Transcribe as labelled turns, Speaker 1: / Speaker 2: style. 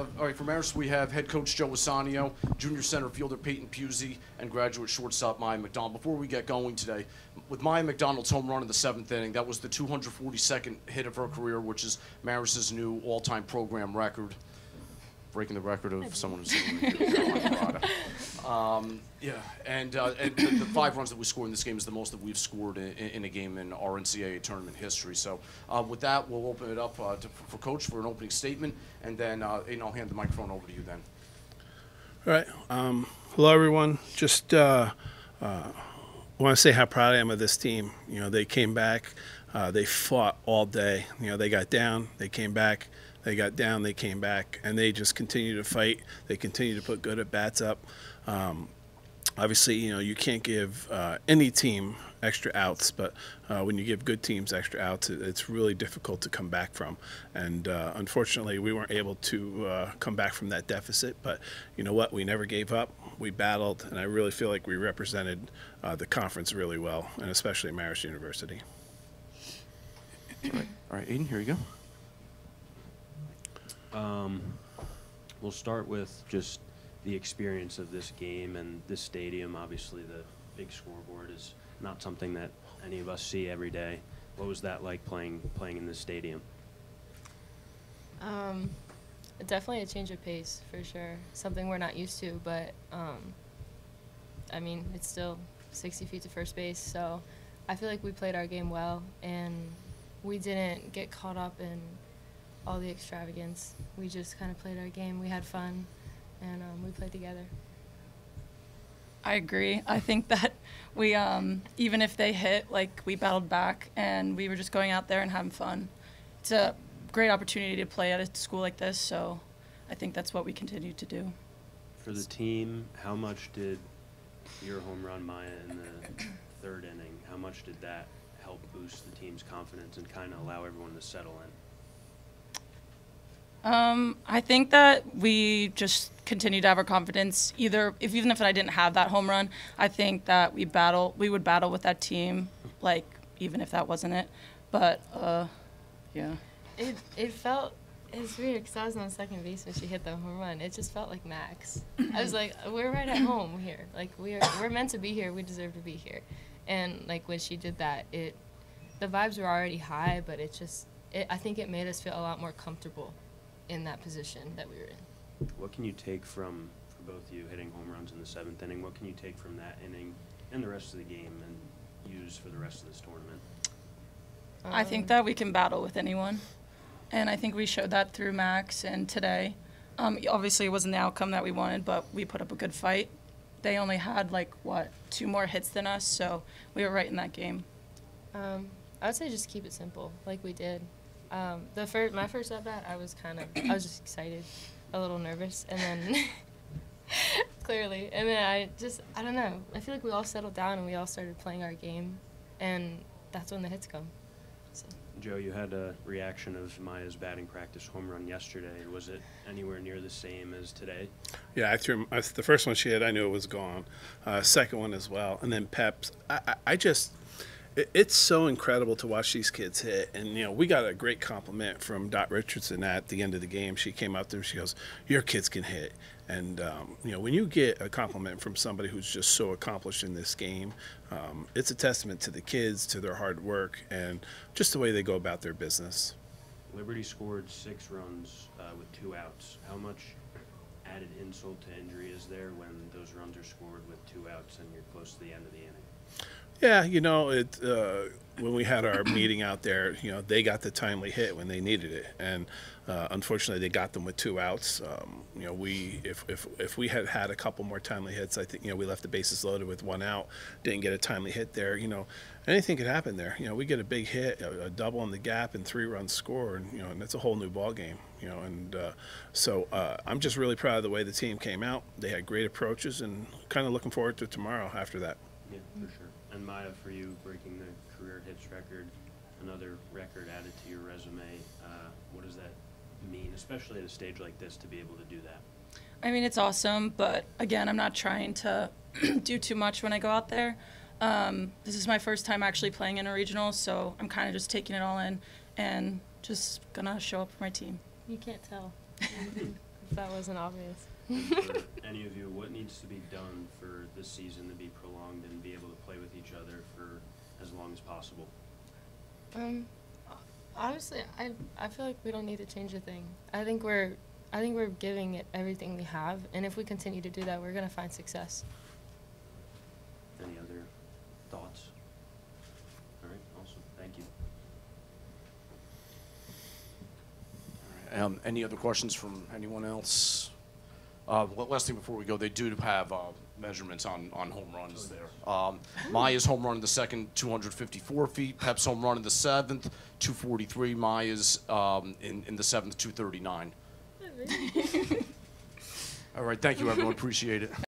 Speaker 1: All right, for Marist, we have head coach Joe Wasanio, junior center fielder Peyton Pusey, and graduate shortstop Maya McDonald. Before we get going today, with Maya McDonald's home run in the 7th inning, that was the 242nd hit of her career, which is Marist's new all-time program record, breaking the record of someone who's sitting in the yeah, and the 5 runs that we scored in this game is the most that we've scored in a game in our NCAA tournament history. So with that, we'll open it up for Coach for an opening statement, and then Aiden, I'll hand the microphone over to you then.
Speaker 2: All right. Hello, everyone. Just want to say how proud I am of this team. You know, they came back. They fought all day. You know, they got down. They came back. They got down. They came back. And they just continue to fight. They continue to put good at-bats up. Obviously, you know, you can't give any team extra outs, but when you give good teams extra outs, it's really difficult to come back from. And unfortunately, we weren't able to come back from that deficit. But you know what? We never gave up. We battled, and I really feel like we represented the conference really well, and especially Marist University.
Speaker 1: All right, Aiden, here you
Speaker 3: go. We'll start with just the experience of this game and this stadium. Obviously, the big scoreboard is not something that any of us see every day. What was that like playing in this stadium?
Speaker 4: Definitely a change of pace for sure. Something we're not used to, but I mean, it's still 60 feet to first base, so I feel like we played our game well, and we didn't get caught up in all the extravagance. We just kind of played our game. We had fun, and we played together.
Speaker 5: I agree. I think that we, even if they hit, like, we battled back, and we were just going out there and having fun. It's a great opportunity to play at a school like this, so I think that's what we continue to do.
Speaker 3: For the team, how much did your home run, Maya, in the 3rd inning, how much did that help boost the team's confidence and kind of allow everyone to settle in?
Speaker 5: I think that we just continue to have our confidence. Even if I didn't have that home run, I think that we would battle with that team, like, even if that wasn't it. But yeah.
Speaker 4: It was weird because I was on second base when she hit the home run. It just felt like Max. I was like, we're right at home here. Like, we're meant to be here. We deserve to be here. And like when she did that, the vibes were already high, but I think it made us feel a lot more comfortable in that position that we were in.
Speaker 3: What can you take for both of you hitting home runs in the 7th inning? What can you take from that inning and the rest of the game and use for the rest of this tournament?
Speaker 5: I think that we can battle with anyone, and I think we showed that through Max and today. Obviously, it wasn't the outcome that we wanted, but we put up a good fight. They only had, 2 more hits than us, so we were right in that game.
Speaker 4: I would say just keep it simple, like we did. My first at bat, I was just excited, a little nervous, and then clearly, and then I don't know. I feel like we all settled down and we all started playing our game, and that's when the hits come. So.
Speaker 3: Joe, you had a reaction of Maya's batting practice home run yesterday. Was it anywhere near the same as today?
Speaker 2: Yeah, the first one she hit, I knew it was gone. Second one as well, and then Pep's. It's so incredible to watch these kids hit. And, you know, we got a great compliment from Dot Richardson at the end of the game. She came up there and she goes, your kids can hit. And, you know, when you get a compliment from somebody who's just so accomplished in this game, it's a testament to the kids, to their hard work, and just the way they go about their business.
Speaker 3: Liberty scored 6 runs with 2 outs. How much added insult to injury is there when those runs are scored with 2 outs and you're close to the end of the inning?
Speaker 2: Yeah, you know, when we had our meeting out there, you know, they got the timely hit when they needed it, and unfortunately, they got them with 2 outs. You know, if we had had a couple more timely hits, I think, you know, we left the bases loaded with 1 out, didn't get a timely hit there. You know, anything could happen there. You know, we get a big hit, a double in the gap, and 3 runs scored. And, you know, and that's a whole new ball game. You know, and so I'm just really proud of the way the team came out. They had great approaches, and kind of looking forward to tomorrow after that.
Speaker 3: Yeah, for sure. And Maya, for you, breaking the career hits record, another record added to your resume, what does that mean, especially at a stage like this, to be able to do that?
Speaker 5: I mean, it's awesome, but again, I'm not trying to do too much when I go out there. This is my first time actually playing in a regional, so I'm kind of just taking it all in and just gonna show up for my team.
Speaker 4: You can't tell. if that wasn't obvious.
Speaker 3: And for any of you, what needs to be done for this season to be prolonged and be able to play with each other for as long as possible?
Speaker 4: Honestly, I feel like we don't need to change a thing. I think we're giving it everything we have, and if we continue to do that, we're gonna find success.
Speaker 3: Any other thoughts? All right, awesome. Thank you.
Speaker 1: Any other questions from anyone else? Last thing before we go, they do have measurements on home runs there. Maya's home run in the second, 254 feet. Pep's home run in the seventh, 243. Maya's in the seventh, 239. All right, thank you, everyone. Appreciate it.